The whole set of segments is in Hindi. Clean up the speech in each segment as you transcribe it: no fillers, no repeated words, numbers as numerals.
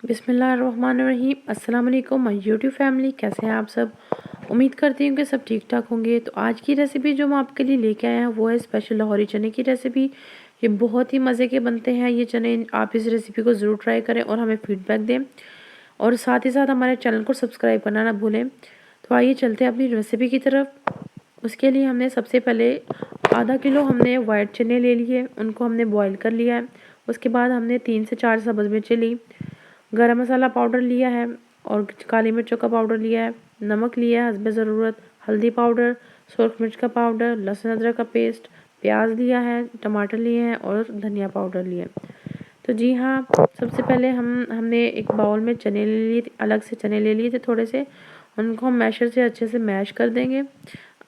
बिस्मिल्लाहिर्रहमानिर्रहीम। अस्सलाम वालेकुम माय यूट्यूब फैमिली, कैसे हैं आप सब। उम्मीद करती हूँ कि सब ठीक ठाक होंगे। तो आज की रेसिपी जो मैं आपके लिए लेके आया हूँ वो है स्पेशल लाहौरी चने की रेसिपी। ये बहुत ही मज़े के बनते हैं ये चने। आप इस रेसिपी को ज़रूर ट्राई करें और हमें फीडबैक दें, और साथ ही साथ हमारे चैनल को सब्सक्राइब करना ना भूलें। तो आइए चलते हैं अपनी रेसिपी की तरफ। उसके लिए हमने सबसे पहले आधा किलो हमने वाइट चने ले लिए, उनको हमने बॉईल कर लिया है। उसके बाद हमने 3 से 4 सब्ज़ मिर्चें ली, गरम मसाला पाउडर लिया है और काली मिर्चों का पाउडर लिया है, नमक लिया है हस्बे ज़रूरत, हल्दी पाउडर, सुरख मिर्च का पाउडर, लहसुन अदरक का पेस्ट, प्याज लिया है, टमाटर लिए हैं और धनिया पाउडर लिए। तो जी हाँ, सबसे पहले हमने एक बाउल में चने ले लिए, अलग से चने ले लिए थे थोड़े से। उनको हम मैशर से अच्छे से मैश कर देंगे।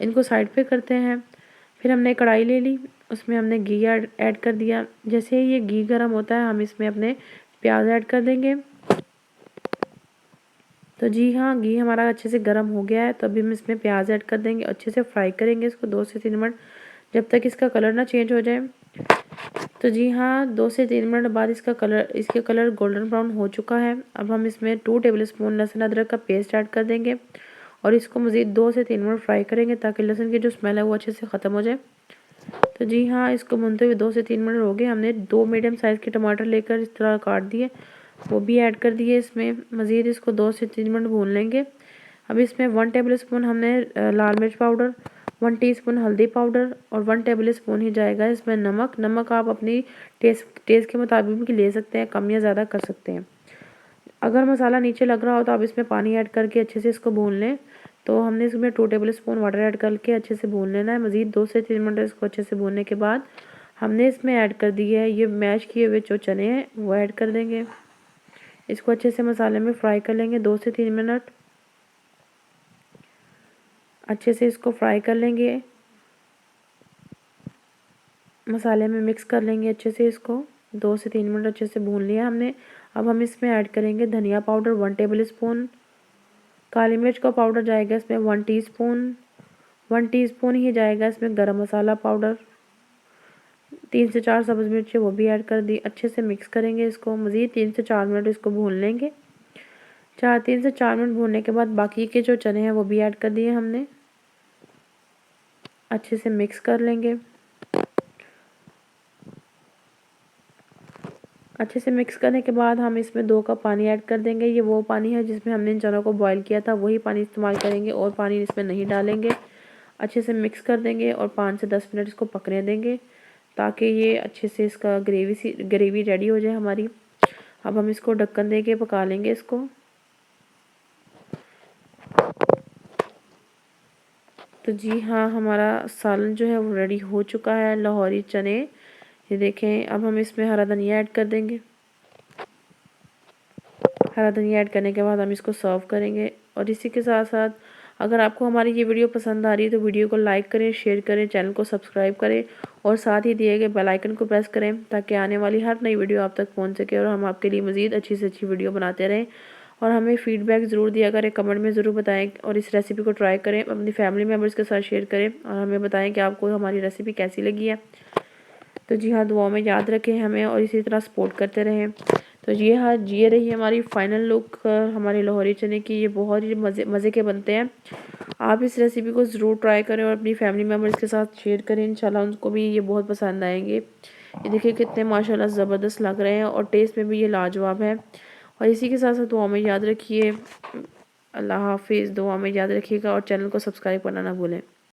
इनको साइड पे करते हैं। फिर हमने कढ़ाई ले ली, उसमें हमने घी ऐड कर दिया। जैसे ही ये घी गर्म होता है हम इसमें अपने प्याज ऐड कर देंगे। तो जी हाँ, घी हमारा अच्छे से गर्म हो गया है। तो अभी हम इसमें प्याज ऐड कर देंगे, अच्छे से फ्राई करेंगे इसको 2 से 3 मिनट, जब तक इसका कलर ना चेंज हो जाए। तो जी हाँ, 2 से 3 मिनट बाद इसका कलर गोल्डन ब्राउन हो चुका है। अब हम इसमें 2 टेबलस्पून लहसुन अदरक का पेस्ट ऐड कर देंगे और इसको मज़ीद 2 से 3 मिनट फ्राई करेंगे ताकि लहसुन की जो स्मेल है वो अच्छे से ख़त्म हो जाए। तो जी हाँ, इसको भूनते हुए 2 से 3 मिनट हो गए। हमने 2 मीडियम साइज़ के टमाटर लेकर इस तरह काट दिए, वो भी ऐड कर दिए इसमें। मज़ीद इसको 2 से 3 मिनट भून लेंगे। अब इसमें 1 टेबलस्पून हमने लाल मिर्च पाउडर, 1 टीस्पून हल्दी पाउडर और 1 टेबलस्पून ही जाएगा इसमें नमक। नमक आप अपनी टेस्ट के मुताबिक भी ले सकते हैं, कम या ज़्यादा कर सकते हैं। अगर मसाला नीचे लग रहा हो तो आप इसमें पानी ऐड करके अच्छे से इसको भून लें। तो हमने इसमें 2 टेबलस्पून वाटर ऐड करके अच्छे से भून लेना है। मज़ीद 2 से 3 मिनट इसको अच्छे से भूनने के बाद हमने इसमें ऐड कर दी है ये मैश किए हुए जो चने हैं वो ऐड कर देंगे। इसको अच्छे से मसाले में फ्राई कर लेंगे 2 से 3 मिनट। अच्छे से इसको फ्राई कर लेंगे, मसाले में मिक्स कर लेंगे अच्छे से। इसको 2 से 3 मिनट अच्छे से भून लिया हमने। अब हम इसमें ऐड करेंगे धनिया पाउडर 1 टेबलस्पून, काली मिर्च का पाउडर जाएगा इसमें 1 टीस्पून, 1 टीस्पून ही जाएगा इसमें गरम मसाला पाउडर। 3 से 4 सब्ज़ मिर्ची वो भी ऐड कर दी। अच्छे से मिक्स करेंगे इसको, मज़ीद 3 से 4 मिनट इसको भून लेंगे। 3 से 4 मिनट भूनने के बाद बाकी के जो चने हैं वो भी ऐड कर दिए हमने। अच्छे से मिक्स कर लेंगे। अच्छे से मिक्स करने के बाद हम इसमें 2 कप पानी ऐड कर देंगे। ये वो पानी है जिसमें हमने इन चनों को बॉईल किया था, वही पानी इस्तेमाल करेंगे और पानी इसमें नहीं डालेंगे। अच्छे से मिक्स कर देंगे और 5 से 10 मिनट इसको पकने देंगे ताकि ये अच्छे से इसका ग्रेवी रेडी हो जाए हमारी। अब हम इसको ढक्कन दे के पका लेंगे इसको। तो जी हाँ, हमारा सालन जो है वो रेडी हो चुका है, लाहौरी चने। ये देखें, अब हम इसमें हरा धनिया ऐड कर देंगे। हरा धनिया ऐड करने के बाद हम इसको सर्व करेंगे। और इसी के साथ साथ अगर आपको हमारी ये वीडियो पसंद आ रही है तो वीडियो को लाइक करें, शेयर करें, चैनल को सब्सक्राइब करें और साथ ही दिए गए बेल आइकन को प्रेस करें ताकि आने वाली हर नई वीडियो आप तक पहुंच सके और हम आपके लिए मज़ीद अच्छी से अच्छी वीडियो बनाते रहें। और हमें फीडबैक ज़रूर दिया करें, कमेंट में ज़रूर बताएं और इस रेसिपी को ट्राई करें, अपनी फैमिली मेम्बर्स के साथ शेयर करें और हमें बताएं कि आपको हमारी रेसिपी कैसी लगी है। तो जी हाँ, दुआओं में याद रखें हमें और इसी तरह सपोर्ट करते रहें। तो ये हाँ, ये रही हमारी फ़ाइनल लुक हमारे लाहौरी चने की। ये बहुत ही मज़े के बनते हैं। आप इस रेसिपी को ज़रूर ट्राई करें और अपनी फैमिली मेम्बर्स के साथ शेयर करें। इंशाल्लाह उनको भी ये बहुत पसंद आएंगे। ये देखिए कितने माशाल्लाह ज़बरदस्त लग रहे हैं और टेस्ट में भी ये लाजवाब है। और इसी के साथ साथ दुआ में याद रखिए। अल्लाह हाफिज़। दुआ में याद रखिएगा और चैनल को सब्सक्राइब करना ना भूलें।